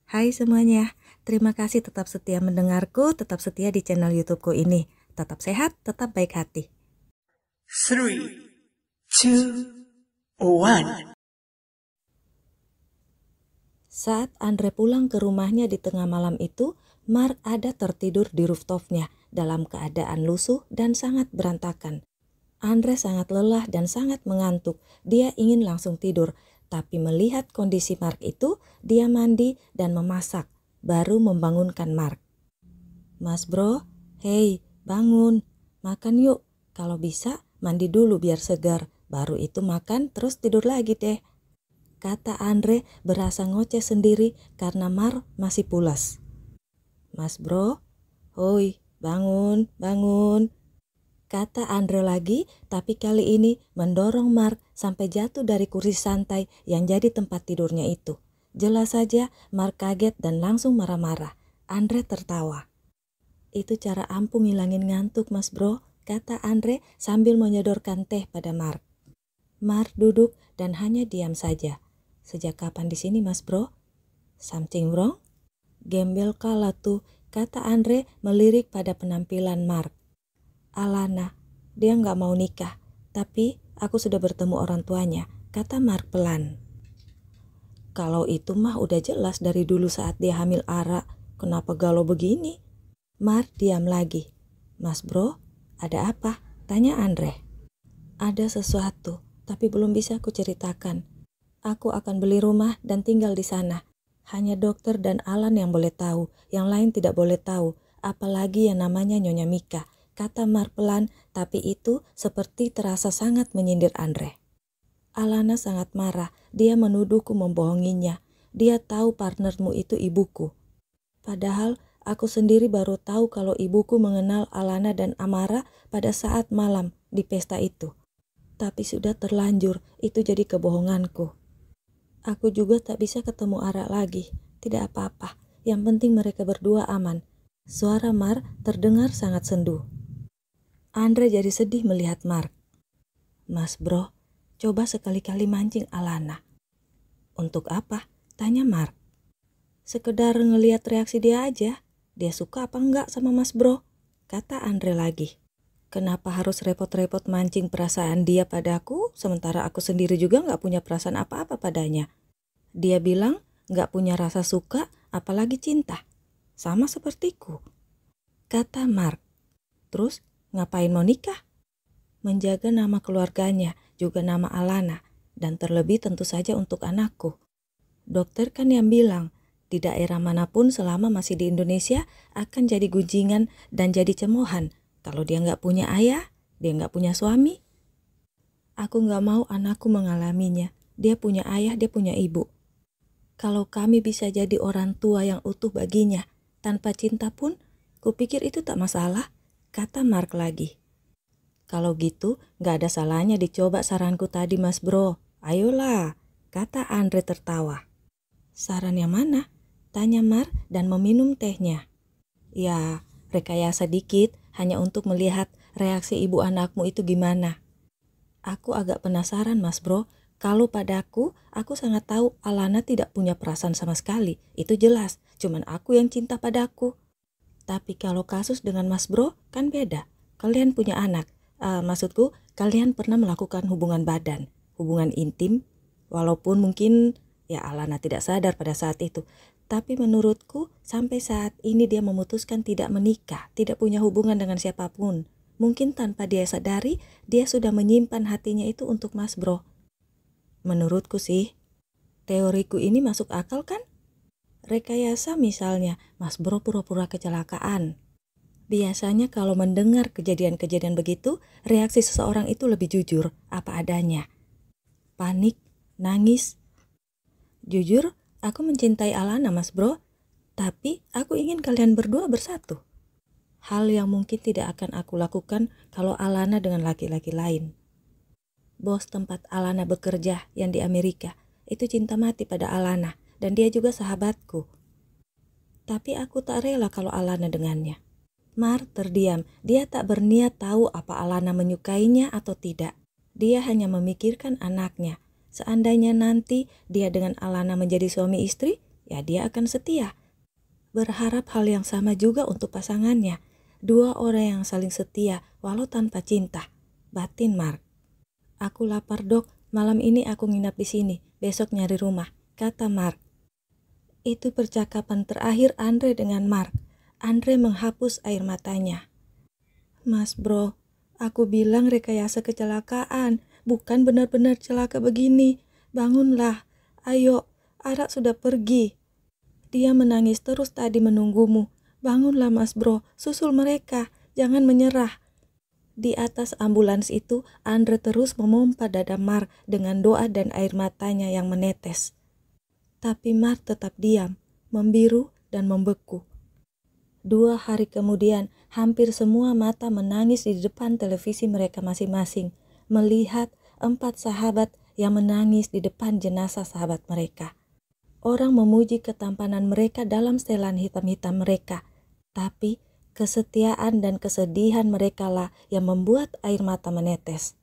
Hai semuanya, terima kasih tetap setia mendengarku, tetap setia di channel YouTubeku ini. Tetap sehat, tetap baik hati. 3, 2, 1. Saat Andre pulang ke rumahnya di tengah malam itu, Mark ada tertidur di rooftopnya dalam keadaan lusuh dan sangat berantakan. Andre sangat lelah dan sangat mengantuk. Dia ingin langsung tidur, tapi melihat kondisi Mark itu, dia mandi dan memasak, baru membangunkan Mark. Mas bro, hei bangun, makan yuk. Kalau bisa mandi dulu biar segar, baru itu makan terus tidur lagi deh. Kata Andre berasa ngoceh sendiri karena Mark masih pulas. Mas bro, hoi bangun, bangun. Kata Andre lagi, tapi kali ini mendorong Mark sampai jatuh dari kursi santai yang jadi tempat tidurnya itu. Jelas saja Mark kaget dan langsung marah-marah. Andre tertawa. Itu cara ampuh ngilangin ngantuk mas bro, kata Andre sambil menyodorkan teh pada Mark. Mark duduk dan hanya diam saja. Sejak kapan di sini mas bro? Something wrong? Gembel kala tuh, kata Andre melirik pada penampilan Mark. Alana, dia nggak mau nikah, tapi aku sudah bertemu orang tuanya, kata Mark pelan. Kalau itu mah udah jelas dari dulu saat dia hamil Ara, kenapa galau begini? Mark diam lagi. Mas bro, ada apa? Tanya Andre. Ada sesuatu, tapi belum bisa aku ceritakan. Aku akan beli rumah dan tinggal di sana. Hanya dokter dan Alan yang boleh tahu, yang lain tidak boleh tahu, apalagi yang namanya Nyonya Mika, kata Mark pelan, tapi itu seperti terasa sangat menyindir Andre. Alana sangat marah, dia menuduhku membohonginya. Dia tahu partnermu itu ibuku. Padahal aku sendiri baru tahu kalau ibuku mengenal Alana dan Amara pada saat malam di pesta itu. Tapi sudah terlanjur, itu jadi kebohonganku. Aku juga tak bisa ketemu Ara lagi. Tidak apa-apa, yang penting mereka berdua aman. Suara Mark terdengar sangat sendu. Andre jadi sedih melihat Mark. Mas bro, coba sekali-kali mancing Alana. Untuk apa? Tanya Mark. Sekedar ngeliat reaksi dia aja. Dia suka apa enggak sama mas bro? Kata Andre lagi. Kenapa harus repot-repot mancing perasaan dia padaku, sementara aku sendiri juga gak punya perasaan apa-apa padanya. Dia bilang gak punya rasa suka, apalagi cinta. Sama sepertiku. Kata Mark. Terus ngapain mau nikah? Menjaga nama keluarganya, juga nama Alana, dan terlebih tentu saja untuk anakku. Dokter kan yang bilang, di daerah manapun selama masih di Indonesia akan jadi gunjingan dan jadi cemoohan. Kalau dia nggak punya ayah, dia nggak punya suami. Aku nggak mau anakku mengalaminya. Dia punya ayah, dia punya ibu. Kalau kami bisa jadi orang tua yang utuh baginya, tanpa cinta pun, kupikir itu tak masalah, kata Mark lagi. Kalau gitu, nggak ada salahnya dicoba saranku tadi mas bro. Ayolah, kata Andre tertawa. Saran yang mana? Tanya Mark dan meminum tehnya. Ya, rekayasa dikit hanya untuk melihat reaksi ibu anakmu itu gimana. Aku agak penasaran mas bro, kalau padaku, aku sangat tahu Alana tidak punya perasaan sama sekali. Itu jelas, cuman aku yang cinta padaku. Tapi kalau kasus dengan mas bro, kan beda. Kalian punya anak, maksudku kalian pernah melakukan hubungan badan, hubungan intim, walaupun mungkin ya Alana tidak sadar pada saat itu. Tapi menurutku sampai saat ini dia memutuskan tidak menikah, tidak punya hubungan dengan siapapun. Mungkin tanpa dia sadari, dia sudah menyimpan hatinya itu untuk mas bro. Menurutku sih, teoriku ini masuk akal kan? Rekayasa misalnya, mas bro pura-pura kecelakaan. Biasanya kalau mendengar kejadian-kejadian begitu, reaksi seseorang itu lebih jujur, apa adanya. Panik, nangis. Jujur, aku mencintai Alana mas bro, tapi aku ingin kalian berdua bersatu. Hal yang mungkin tidak akan aku lakukan kalau Alana dengan laki-laki lain. Bos tempat Alana bekerja yang di Amerika, itu cinta mati pada Alana dan dia juga sahabatku. Tapi aku tak rela kalau Alana dengannya. Mark terdiam, dia tak berniat tahu apa Alana menyukainya atau tidak. Dia hanya memikirkan anaknya. Seandainya nanti dia dengan Alana menjadi suami istri, ya dia akan setia. Berharap hal yang sama juga untuk pasangannya. Dua orang yang saling setia walau tanpa cinta. Batin Mark. Aku lapar dok, malam ini aku nginap di sini, besok nyari rumah, kata Mark. Itu percakapan terakhir Andre dengan Mark. Andre menghapus air matanya. Mas bro, aku bilang rekayasa kecelakaan, bukan benar-benar celaka begini. Bangunlah, ayo, Ara sudah pergi. Dia menangis terus tadi menunggumu. Bangunlah mas bro, susul mereka, jangan menyerah. Di atas ambulans itu, Andre terus memompa dada Mark dengan doa dan air matanya yang menetes. Tapi Mark tetap diam, membiru dan membeku. 2 hari kemudian, hampir semua mata menangis di depan televisi mereka masing-masing, melihat 4 sahabat yang menangis di depan jenazah sahabat mereka. Orang memuji ketampanan mereka dalam setelan hitam-hitam mereka, tapi kesetiaan dan kesedihan mereka lah yang membuat air mata menetes.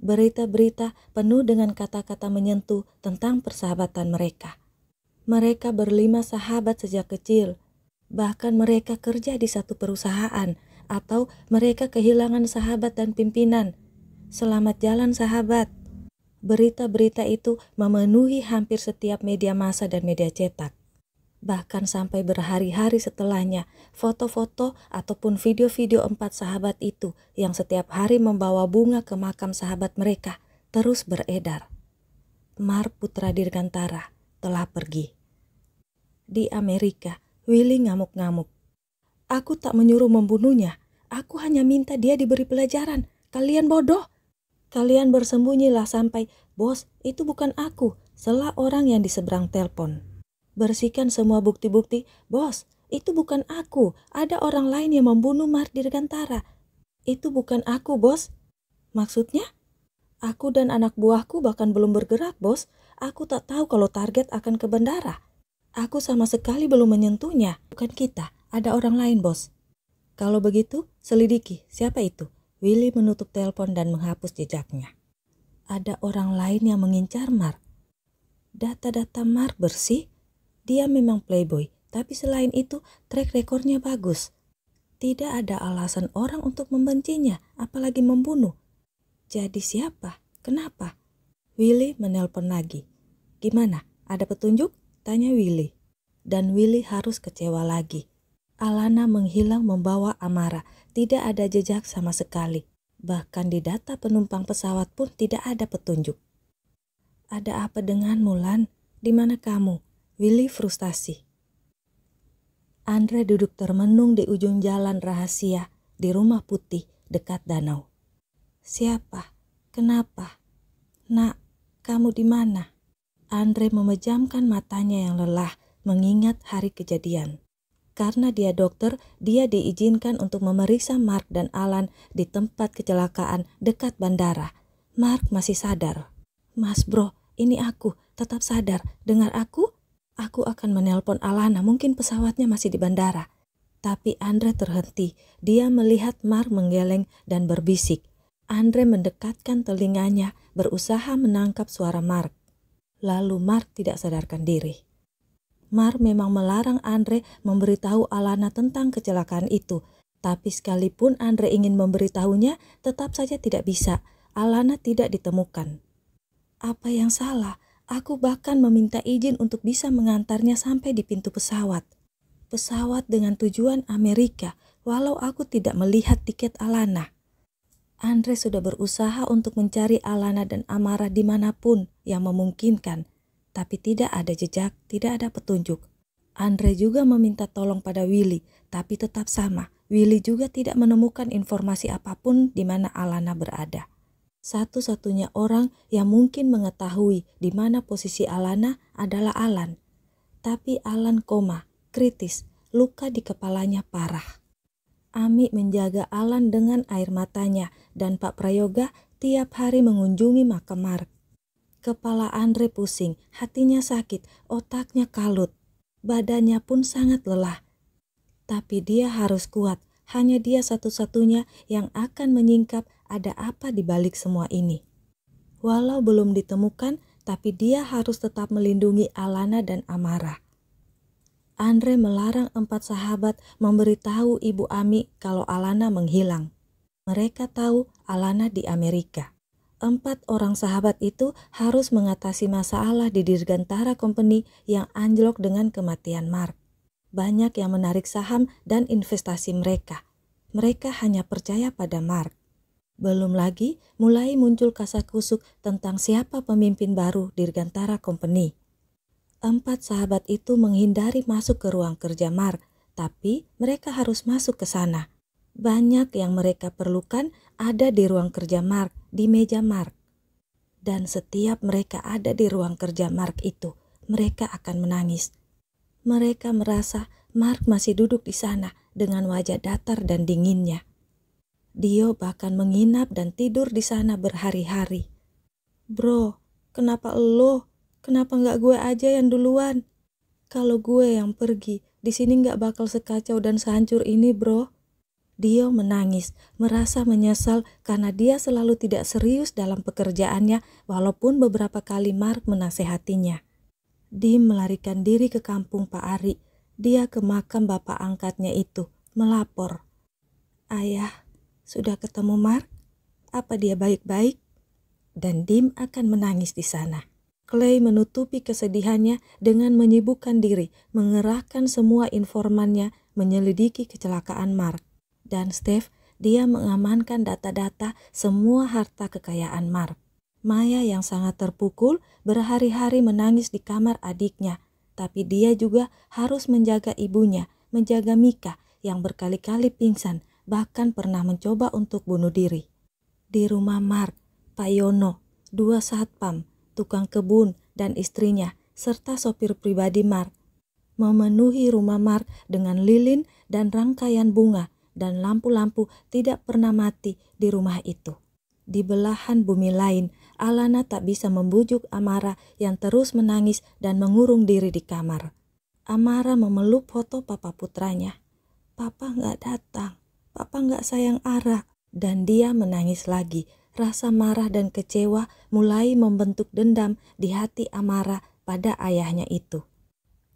Berita-berita penuh dengan kata-kata menyentuh tentang persahabatan mereka. Mereka berlima sahabat sejak kecil. Bahkan mereka kerja di satu perusahaan atau mereka kehilangan sahabat dan pimpinan. Selamat jalan sahabat. Berita-berita itu memenuhi hampir setiap media massa dan media cetak. Bahkan sampai berhari-hari setelahnya, foto-foto ataupun video-video 4 sahabat itu yang setiap hari membawa bunga ke makam sahabat mereka terus beredar. Mark putra Dirgantara telah pergi. Di Amerika, Willy ngamuk-ngamuk. Aku tak menyuruh membunuhnya. Aku hanya minta dia diberi pelajaran. Kalian bodoh. Kalian bersembunyilah sampai, bos, itu bukan aku. Sela orang yang di seberang telepon. Bersihkan semua bukti-bukti. Bos, itu bukan aku. Ada orang lain yang membunuh Mark Dirgantara. Itu bukan aku, bos. Maksudnya? Aku dan anak buahku bahkan belum bergerak, bos. Aku tak tahu kalau target akan ke bandara. Aku sama sekali belum menyentuhnya. Bukan kita, ada orang lain, bos. Kalau begitu, selidiki siapa itu. Willy menutup telepon dan menghapus jejaknya. Ada orang lain yang mengincar Mark. Data-data Mark bersih. Dia memang playboy, tapi selain itu track rekornya bagus. Tidak ada alasan orang untuk membencinya, apalagi membunuh. Jadi siapa? Kenapa? Willy menelpon lagi. Gimana? Ada petunjuk? Tanya Willy. Dan Willy harus kecewa lagi. Alana menghilang membawa Amara. Tidak ada jejak sama sekali. Bahkan di data penumpang pesawat pun tidak ada petunjuk. Ada apa denganmu, Lan? Di mana kamu? Willy frustasi. Andre duduk termenung di ujung jalan rahasia di rumah putih dekat danau. Siapa? Kenapa? Nak, kamu di mana? Andre memejamkan matanya yang lelah mengingat hari kejadian. Karena dia dokter, dia diizinkan untuk memeriksa Mark dan Alan di tempat kecelakaan dekat bandara. Mark masih sadar. Mas bro, ini aku, tetap sadar. Dengar aku? Aku akan menelpon Alana, mungkin pesawatnya masih di bandara. Tapi Andre terhenti. Dia melihat Mark menggeleng dan berbisik. Andre mendekatkan telinganya, berusaha menangkap suara Mark. Lalu Mark tidak sadarkan diri. Mark memang melarang Andre memberitahu Alana tentang kecelakaan itu. Tapi sekalipun Andre ingin memberitahunya, tetap saja tidak bisa. Alana tidak ditemukan. Apa yang salah? Aku bahkan meminta izin untuk bisa mengantarnya sampai di pintu pesawat. Pesawat dengan tujuan Amerika, walau aku tidak melihat tiket Alana. Andre sudah berusaha untuk mencari Alana dan Amara dimanapun yang memungkinkan, tapi tidak ada jejak, tidak ada petunjuk. Andre juga meminta tolong pada Willy, tapi tetap sama. Willy juga tidak menemukan informasi apapun di mana Alana berada. Satu-satunya orang yang mungkin mengetahui di mana posisi Alana adalah Alan. Tapi Alan koma, kritis, luka di kepalanya parah. Ami menjaga Alan dengan air matanya dan Pak Prayoga tiap hari mengunjungi makam Mark. Kepala Andre pusing, hatinya sakit, otaknya kalut. Badannya pun sangat lelah. Tapi dia harus kuat, hanya dia satu-satunya yang akan menyingkap ada apa di balik semua ini. Walau belum ditemukan, tapi dia harus tetap melindungi Alana dan Amara. Andre melarang 4 sahabat memberitahu Ibu Ami kalau Alana menghilang. Mereka tahu Alana di Amerika. 4 orang sahabat itu harus mengatasi masalah di Dirgantara Company yang anjlok dengan kematian Mark. Banyak yang menarik saham dan investasi mereka. Mereka hanya percaya pada Mark. Belum lagi mulai muncul kasakusuk tentang siapa pemimpin baru Dirgantara Company. 4 sahabat itu menghindari masuk ke ruang kerja Mark, tapi mereka harus masuk ke sana. Banyak yang mereka perlukan ada di ruang kerja Mark, di meja Mark. Dan setiap mereka ada di ruang kerja Mark itu, mereka akan menangis. Mereka merasa Mark masih duduk di sana dengan wajah datar dan dinginnya. Dio bahkan menginap dan tidur di sana berhari-hari. Bro, kenapa lo? Kenapa nggak gue aja yang duluan? Kalau gue yang pergi, di sini nggak bakal sekacau dan sehancur ini, bro. Dio menangis, merasa menyesal karena dia selalu tidak serius dalam pekerjaannya walaupun beberapa kali Mark menasehatinya. Dim melarikan diri ke kampung Pak Ari. Dia ke makam bapak angkatnya itu, melapor. Ayah, sudah ketemu Mark? Apa dia baik-baik? Dan Dim akan menangis di sana. Clay menutupi kesedihannya dengan menyibukkan diri, mengerahkan semua informannya menyelidiki kecelakaan Mark. Dan Steve, dia mengamankan data-data semua harta kekayaan Mark. Maya yang sangat terpukul berhari-hari menangis di kamar adiknya, tapi dia juga harus menjaga ibunya, menjaga Mika yang berkali-kali pingsan, bahkan pernah mencoba untuk bunuh diri. Di rumah Mark, Pak Yono, 2 satpam, tukang kebun, dan istrinya, serta sopir pribadi Mark, memenuhi rumah Mark dengan lilin dan rangkaian bunga, dan lampu-lampu tidak pernah mati di rumah itu. Di belahan bumi lain, Alana tak bisa membujuk Amara yang terus menangis dan mengurung diri di kamar. Amara memeluk foto papa putranya. Papa nggak datang, papa nggak sayang Ara. Dan dia menangis lagi. Rasa marah dan kecewa mulai membentuk dendam di hati Amara pada ayahnya itu.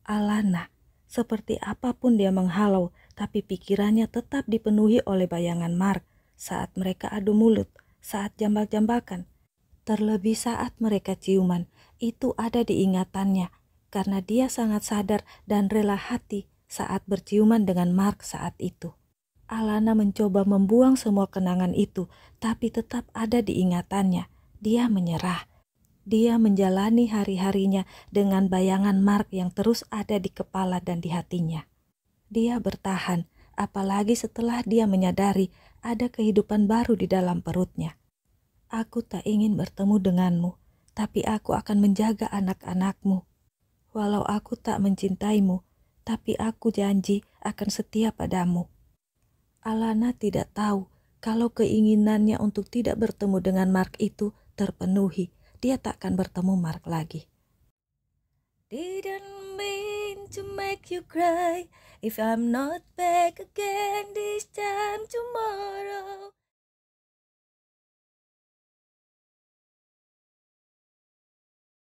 Alana, seperti apapun dia menghalau, tapi pikirannya tetap dipenuhi oleh bayangan Mark saat mereka adu mulut, saat jambak-jambakan. Terlebih saat mereka ciuman, itu ada di ingatannya karena dia sangat sadar dan rela hati saat berciuman dengan Mark saat itu. Alana mencoba membuang semua kenangan itu, tapi tetap ada di ingatannya. Dia menyerah. Dia menjalani hari-harinya dengan bayangan Mark yang terus ada di kepala dan di hatinya. Dia bertahan, apalagi setelah dia menyadari ada kehidupan baru di dalam perutnya. Aku tak ingin bertemu denganmu, tapi aku akan menjaga anak-anakmu. Walau aku tak mencintaimu, tapi aku janji akan setia padamu. Alana tidak tahu kalau keinginannya untuk tidak bertemu dengan Mark itu terpenuhi. Dia tak akan bertemu Mark lagi. Didn't mean to make you cry if I'm not back again this time tomorrow.